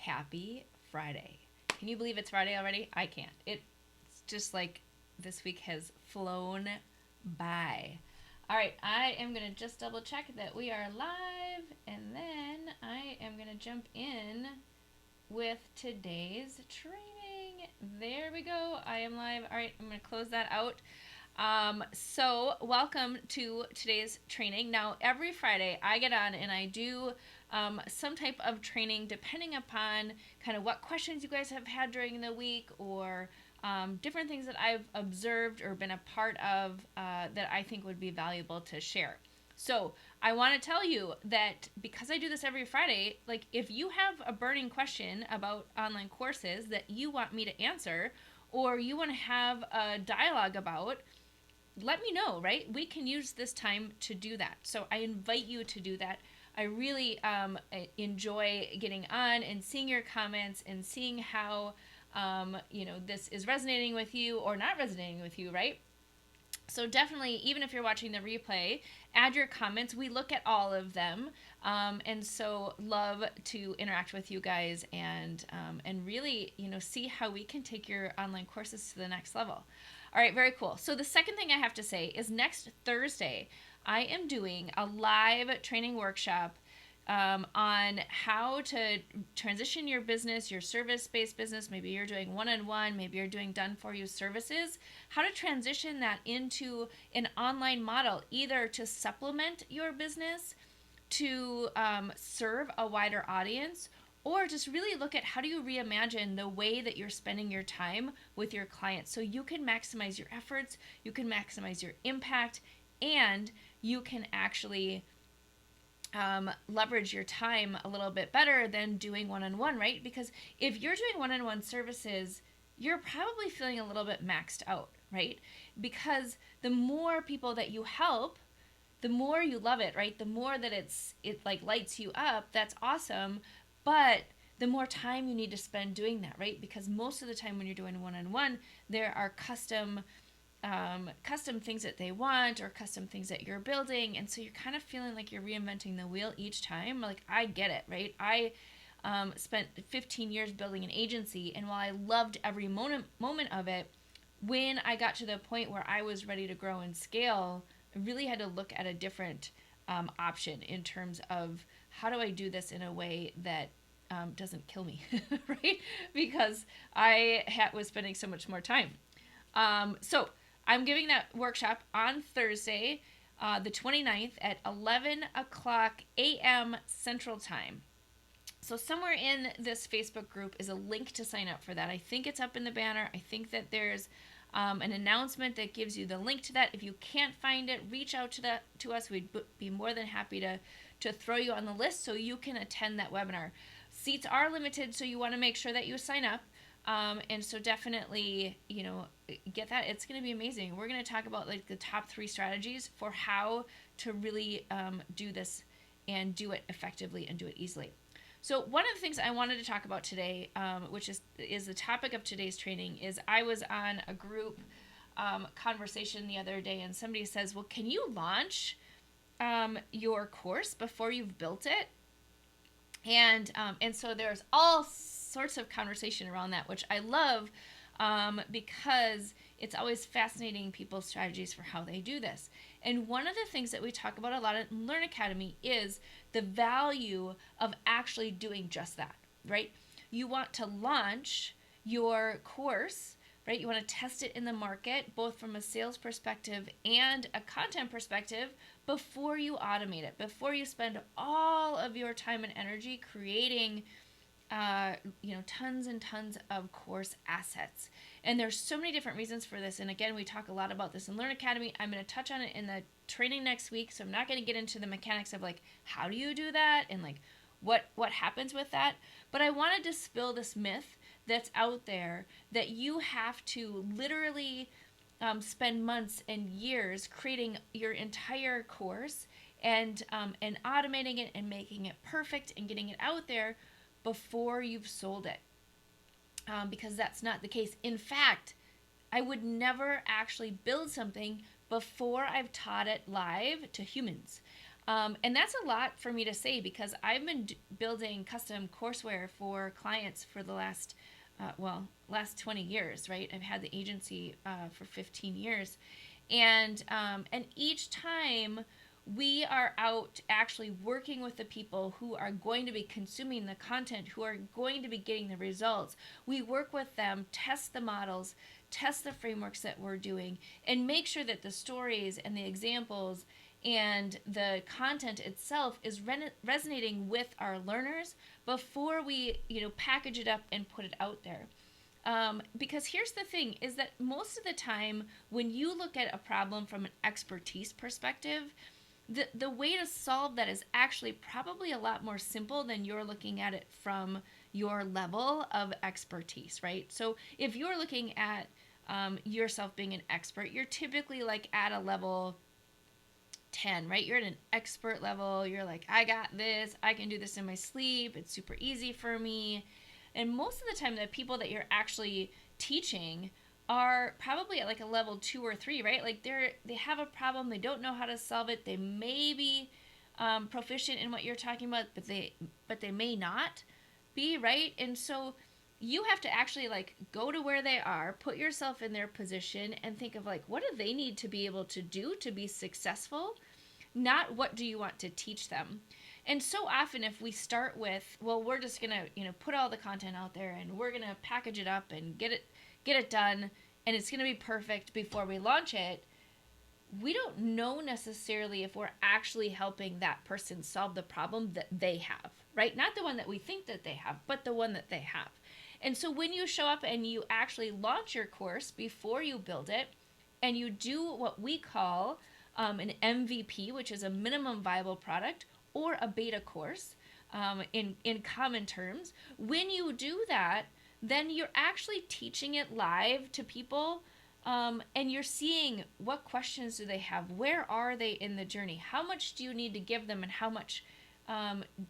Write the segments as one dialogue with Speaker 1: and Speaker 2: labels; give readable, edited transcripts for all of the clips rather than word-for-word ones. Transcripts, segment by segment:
Speaker 1: Happy Friday. Can you believe it's Friday already? I can't. It's just like this week has flown by. All right, I am going to just double check that we are live, and then I am going to jump in with today's training. There we go. I am live. All right, I'm going to close that out. So welcome to today's training. Now, every Friday I get on and I do some type of training depending upon kind of what questions you guys have had during the week or different things that I've observed or been a part of that I think would be valuable to share. So I want to tell you that because I do this every Friday, like if you have a burning question about online courses that you want me to answer or you want to have a dialogue about, let me know, right? We can use this time to do that. So I invite you to do that. I really enjoy getting on and seeing your comments and seeing how, this is resonating with you or not resonating with you, right? So definitely, even if you're watching the replay, add your comments. We look at all of them, and so love to interact with you guys and really, see how we can take your online courses to the next level. All right, very cool. So the second thing I have to say is next Thursday, I am doing a live training workshop on how to transition your business, your service-based business. Maybe you're doing one-on-one, maybe you're doing done-for-you services, how to transition that into an online model, either to supplement your business, to serve a wider audience, or just really look at how do you reimagine the way that you're spending your time with your clients so you can maximize your efforts, you can maximize your impact, and you can actually leverage your time a little bit better than doing one-on-one, right? Because if you're doing one-on-one services, you're probably feeling a little bit maxed out, right? Because the more people that you help, the more you love it, right? The more that it like lights you up, that's awesome. But the more time you need to spend doing that, right? Because most of the time when you're doing one-on-one, there are custom things that they want or custom things that you're building, and so you're kind of feeling like you're reinventing the wheel each time. Like, I get it, right? I spent 15 years building an agency, and while I loved every moment of it, when I got to the point where I was ready to grow and scale, I really had to look at a different option in terms of how do I do this in a way that doesn't kill me, right? Because I was spending so much more time. So I'm giving that workshop on Thursday, the 29th at 11 o'clock a.m. Central Time. So somewhere in this Facebook group is a link to sign up for that. I think it's up in the banner. I think that there's an announcement that gives you the link to that. If you can't find it, reach out to us. We'd be more than happy to throw you on the list so you can attend that webinar. Seats are limited, so you want to make sure that you sign up. And so definitely, get that. It's going to be amazing. We're going to talk about like the top 3 strategies for how to really do this and do it effectively and do it easily. So one of the things I wanted to talk about today, which is the topic of today's training, is I was on a group conversation the other day, and somebody says, well, can you launch your course before you've built it? And so there's all sorts of conversation around that, which I love because it's always fascinating people's strategies for how they do this. And one of the things that we talk about a lot in Learn Academy is the value of actually doing just that, right? You want to launch your course, right? You want to test it in the market, both from a sales perspective and a content perspective, before you automate it, before you spend all of your time and energy creating tons and tons of course assets. And there's so many different reasons for this. And again, we talk a lot about this in Learn Academy. I'm going to touch on it in the training next week. So I'm not going to get into the mechanics of like, how do you do that? And like, what happens with that? But I want to dispel this myth that's out there that you have to literally spend months and years creating your entire course and automating it and making it perfect and getting it out there before you've sold it, because that's not the case. In fact, I would never actually build something before I've taught it live to humans. And that's a lot for me to say because I've been building custom courseware for clients for the last 20 years, right? I've had the agency for 15 years. And each time we are out actually working with the people who are going to be consuming the content, who are going to be getting the results. We work with them, test the models, test the frameworks that we're doing, and make sure that the stories and the examples and the content itself is resonating with our learners before we package it up and put it out there. Because here's the thing is that most of the time when you look at a problem from an expertise perspective, the way to solve that is actually probably a lot more simple than you're looking at it from your level of expertise, right? So if you're looking at yourself being an expert, you're typically like at a level 10, right? You're at an expert level. You're like, I got this. I can do this in my sleep. It's super easy for me. And most of the time, the people that you're actually teaching are probably at like a level 2 or 3, right? Like they have a problem, they don't know how to solve it. They may be proficient in what you're talking about, but they may not be, right? And so you have to actually like go to where they are, put yourself in their position, and think of like what do they need to be able to do to be successful, not what do you want to teach them. And so often if we start with, well, we're just going to, put all the content out there and we're going to package it up and get it done and it's going to be perfect before we launch it, we don't know necessarily if we're actually helping that person solve the problem that they have, right? Not the one that we think that they have, but the one that they have. And so when you show up and you actually launch your course before you build it, and you do what we call an MVP, which is a minimum viable product, or a beta course, in common terms, when you do that, then you're actually teaching it live to people, and you're seeing what questions do they have, where are they in the journey, how much do you need to give them, and how much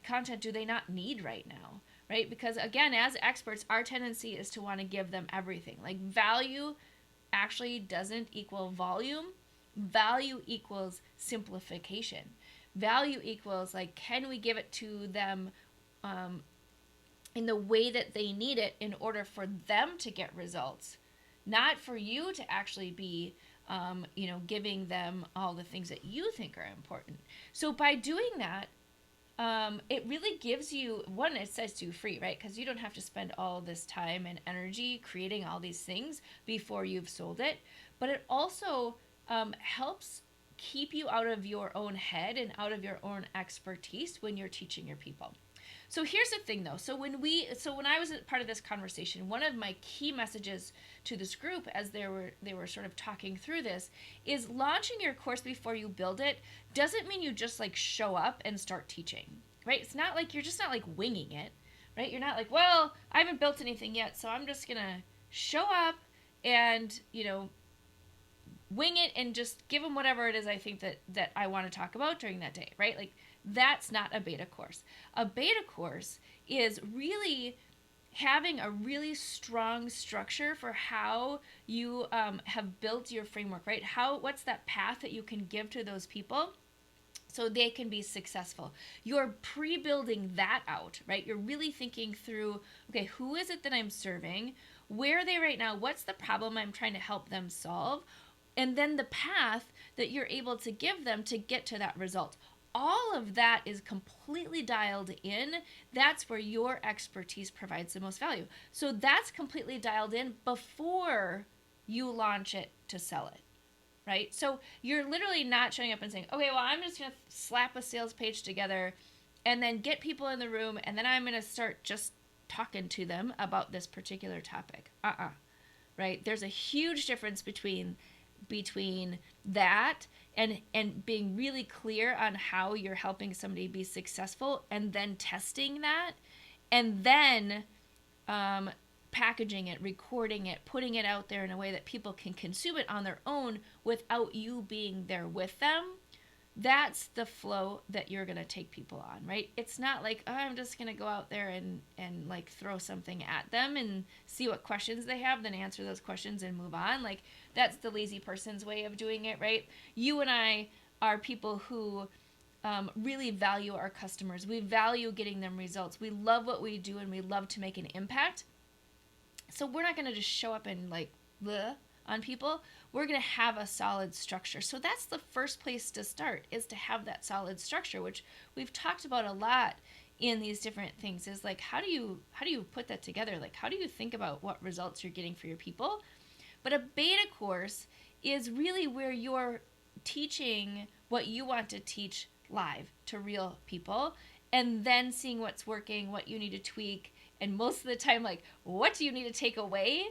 Speaker 1: content do they not need right now, right? Because again, as experts, our tendency is to want to give them everything. Like value actually doesn't equal volume. Value equals simplification. Value equals like, can we give it to them in the way that they need it in order for them to get results, not for you to actually be giving them all the things that you think are important. So by doing that, it really gives you, one, it says to free, right? Because you don't have to spend all this time and energy creating all these things before you've sold it. But it also helps keep you out of your own head and out of your own expertise when you're teaching your people. So here's the thing though. So when I was a part of this conversation, one of my key messages to this group as they were sort of talking through this is launching your course before you build it doesn't mean you just like show up and start teaching, right? It's not like you're just not like winging it, right? You're not like, well, I haven't built anything yet, so I'm just going to show up and, wing it and just give them whatever it is I think that I want to talk about during that day, right? Like that's not a beta course. A beta course is really having a really strong structure for how you have built your framework, right? What's that path that you can give to those people so they can be successful? You're pre-building that out, right? You're really thinking through, okay, who is it that I'm serving? Where are they right now? What's the problem I'm trying to help them solve? And then the path that you're able to give them to get to that result. All of that is completely dialed in. That's where your expertise provides the most value. So that's completely dialed in before you launch it to sell it, right? So you're literally not showing up and saying, okay, well, I'm just going to slap a sales page together and then get people in the room and then I'm going to start just talking to them about this particular topic. Right? There's a huge difference between that and being really clear on how you're helping somebody be successful and then testing that and then packaging it, recording it, putting it out there in a way that people can consume it on their own without you being there with them. That's the flow that you're going to take people on, right? It's not like, oh, I'm just going to go out there and like throw something at them and see what questions they have, then answer those questions and move on. Like that's the lazy person's way of doing it, right? You and I are people who really value our customers. We value getting them results. We love what we do and we love to make an impact. So we're not going to just show up and like bleh on people. We're going to have a solid structure. So that's the first place to start, is to have that solid structure, which we've talked about a lot in these different things. Is like, how do you put that together? Like, how do you think about what results you're getting for your people? But a beta course is really where you're teaching what you want to teach live to real people, and then seeing what's working, what you need to tweak, and most of the time, like, what do you need to take away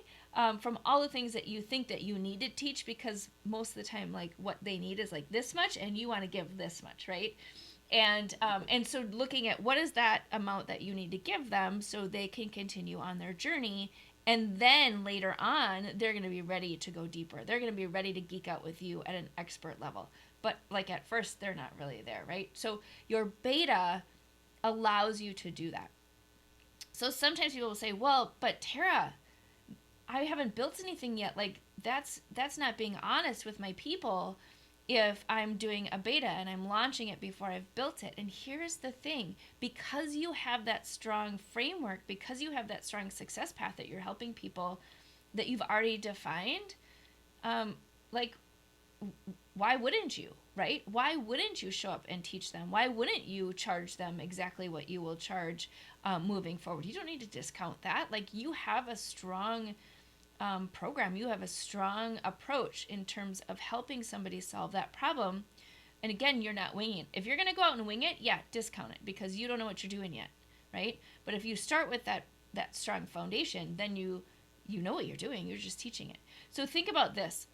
Speaker 1: from all the things that you think that you need to teach, because most of the time, like, what they need is like this much and you want to give this much, right? And so looking at what is that amount that you need to give them so they can continue on their journey, and then later on they're going to be ready to go deeper. They're going to be ready to geek out with you at an expert level, but like at first they're not really there, right? So your beta allows you to do that. So sometimes people will say, well, but Tara, I haven't built anything yet. Like, that's not being honest with my people if I'm doing a beta and I'm launching it before I've built it. And here's the thing, because you have that strong framework, because you have that strong success path that you're helping people that you've already defined, like, why wouldn't you, right? Why wouldn't you show up and teach them? Why wouldn't you charge them exactly what you will charge moving forward? You don't need to discount that. Like, you have a strong program. You have a strong approach in terms of helping somebody solve that problem. And again, you're not winging it. If you're going to go out and wing it, yeah, discount it because you don't know what you're doing yet, right? But if you start with that strong foundation, then you know what you're doing. You're just teaching it. So think about this.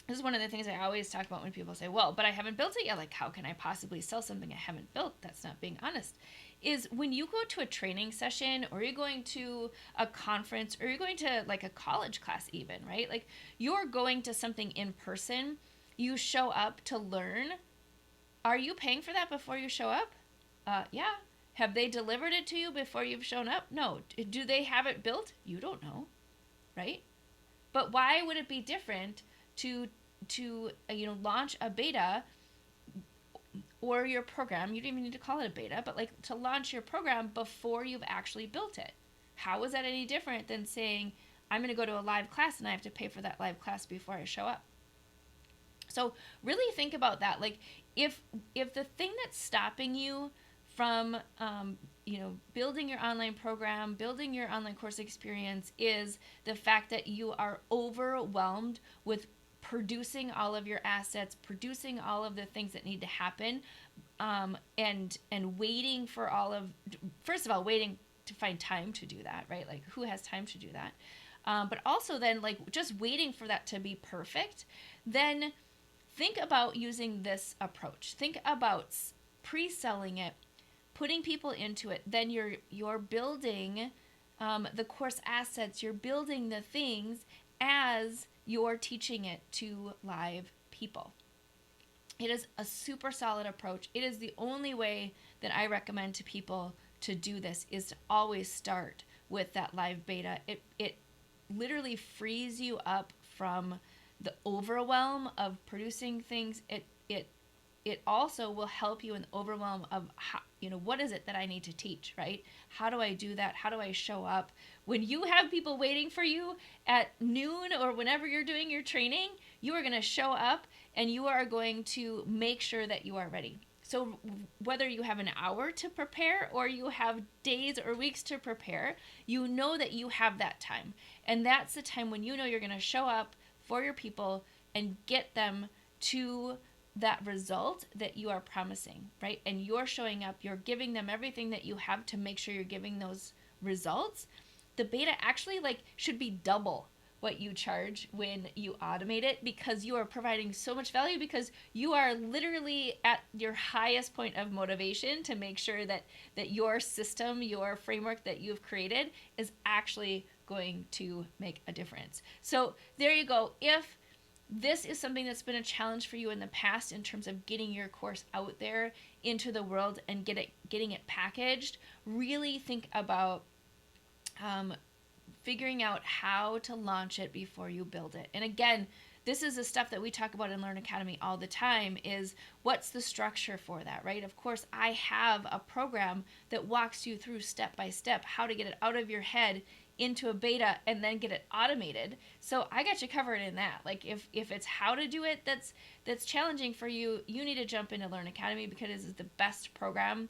Speaker 1: This is one of the things I always talk about when people say, well, but I haven't built it yet. Like, how can I possibly sell something I haven't built? That's not being honest. Is when you go to a training session, or you're going to a conference, or you're going to like a college class even, right? Like, you're going to something in person, you show up to learn. Are you paying for that before you show up? Yeah. Have they delivered it to you before you've shown up? No. Do they have it built? You don't know, right? But why would it be different to launch a beta or your program? You don't even need to call it a beta, but like to launch your program before you've actually built it. How is that any different than saying, I'm going to go to a live class and I have to pay for that live class before I show up? So really think about that. Like, if the thing that's stopping you from building your online program, building your online course experience, is the fact that you are overwhelmed with producing all of your assets, producing all of the things that need to happen, and waiting for first of all, waiting to find time to do that, right? Like, who has time to do that? But also then, like, just waiting for that to be perfect. Then think about using this approach. Think about pre-selling it, putting people into it. Then you're building the course assets. You're building the things as you're teaching it to live people. It is a super solid approach. It is the only way that I recommend to people to do this, is to always start with that live beta. It literally frees you up from the overwhelm of producing things. It also will help you in the overwhelm of how, what is it that I need to teach, right? How do I do that? How do I show up? When you have people waiting for you at noon or whenever you're doing your training, you are going to show up and you are going to make sure that you are ready. So whether you have an hour to prepare or you have days or weeks to prepare, you know that you have that time. And that's the time when you know you're going to show up for your people and get them to that result that you are promising, right? And you're showing up, you're giving them everything that you have to make sure you're giving those results. The beta actually should be double what you charge when you automate it, because you are providing so much value, because you are literally at your highest point of motivation to make sure that your system, your framework that you've created is actually going to make a difference. So there you go. If this is something that's been a challenge for you in the past in terms of getting your course out there into the world and getting it packaged, really think about figuring out how to launch it before you build it. And again, this is the stuff that we talk about in Learn Academy all the time, is what's the structure for that, right? Of course, I have a program that walks you through step by step how to get it out of your head into a beta and then get it automated. So I got you covered in that. Like if it's how to do it that's challenging for you, you need to jump into Learn Academy, because it is the best program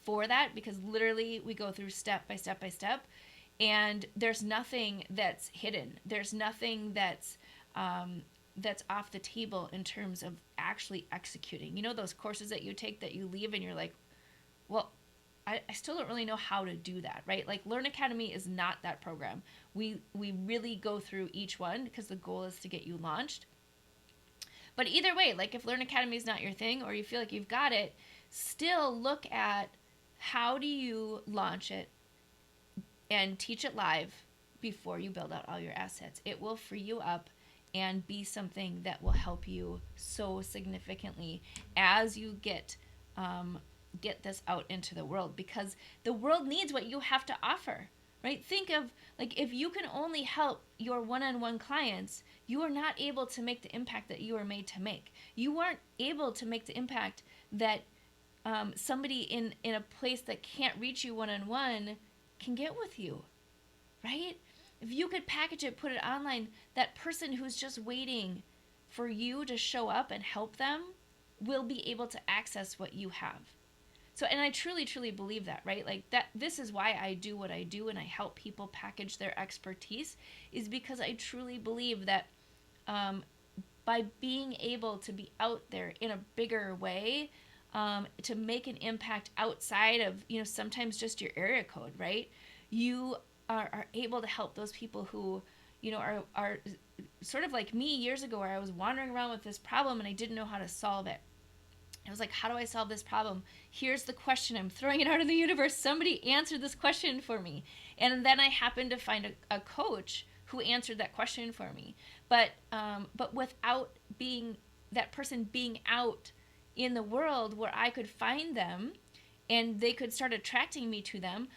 Speaker 1: for that, because literally we go through step by step by step, and there's nothing that's hidden. There's nothing that's off the table in terms of actually executing. You know those courses that you take that you leave and you're like, well, I still don't really know how to do that, right? Like Learn Academy is not that program. We really go through each one because the goal is to get you launched. But either way, like if Learn Academy is not your thing, or you feel like you've got it, still look at how do you launch it and teach it live before you build out all your assets. It will free you up and be something that will help you so significantly as you get this out into the world, because the world needs what you have to offer, right? Think of, like, if you can only help your one-on-one clients, you are not able to make the impact that you are made to make. You aren't able to make the impact that somebody in a place that can't reach you one-on-one can get with you, right? If you could package it, put it online, that person who's just waiting for you to show up and help them will be able to access what you have. So, and I truly, truly believe that, right? Like that, this is why I do what I do and I help people package their expertise, is because I truly believe that by being able to be out there in a bigger way, to make an impact outside of, sometimes just your area code, right? You are able to help those people who, are sort of like me years ago, where I was wandering around with this problem and I didn't know how to solve it. I was like, how do I solve this problem? Here's the question. I'm throwing it out in the universe. Somebody answer this question for me. And then I happened to find a coach who answered that question for me. But without being that person being out in the world where I could find them and they could start attracting me to them,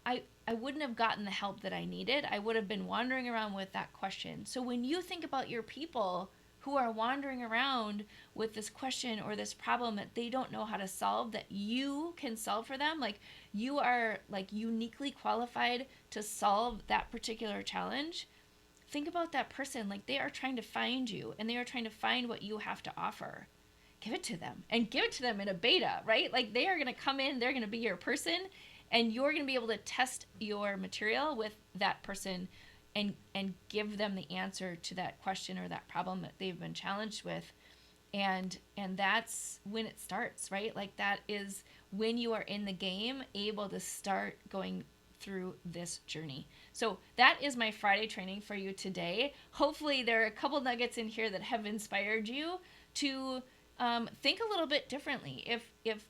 Speaker 1: I wouldn't have gotten the help that I needed. I would have been wandering around with that question. So when you think about your people who are wandering around with this question or this problem that they don't know how to solve, that you can solve for them, like you are like uniquely qualified to solve that particular challenge, think about that person. Like they are trying to find you and they are trying to find what you have to offer. Give it to them, and give it to them in a beta, right? Like they are going to come in, they're going to be your person, and you're going to be able to test your material with that person and give them the answer to that question or that problem that they've been challenged with. And that's when it starts, right? Like that is when you are in the game, able to start going through this journey. So that is my Friday training for you today. Hopefully there are a couple nuggets in here that have inspired you to think a little bit differently. If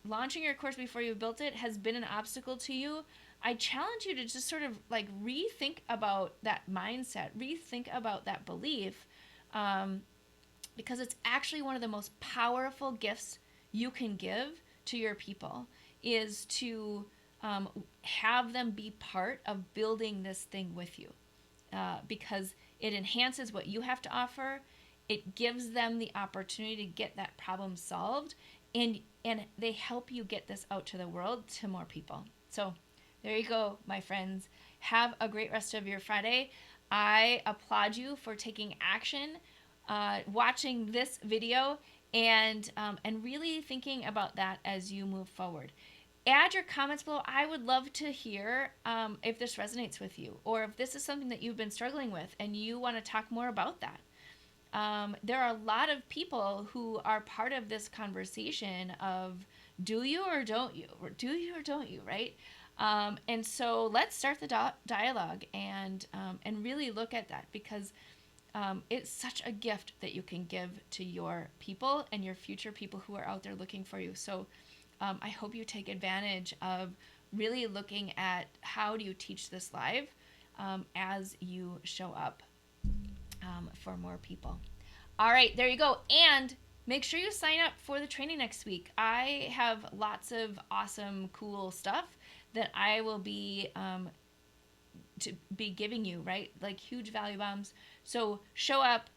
Speaker 1: launching your course before you've built it has been an obstacle to you, I challenge you to just sort of like rethink about that mindset, rethink about that belief, because it's actually one of the most powerful gifts you can give to your people, is to have them be part of building this thing with you, because it enhances what you have to offer. It gives them the opportunity to get that problem solved, and they help you get this out to the world, to more people. So there you go, my friends. Have a great rest of your Friday. I applaud you for taking action, watching this video, and really thinking about that as you move forward. Add your comments below. I would love to hear if this resonates with you, or if this is something that you've been struggling with and you want to talk more about that. There are a lot of people who are part of this conversation of do you or don't you, or do you or don't you, right? And so let's start the dialogue and really look at that, because it's such a gift that you can give to your people and your future people who are out there looking for you. So I hope you take advantage of really looking at how do you teach this live as you show up for more people. All right, there you go. And make sure you sign up for the training next week. I have lots of awesome, cool stuff that I will be to be giving you, right? Like huge value bombs. So show up.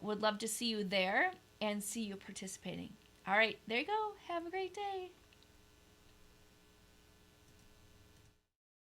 Speaker 1: Would love to see you there and see you participating. All right, there you go. Have a great day.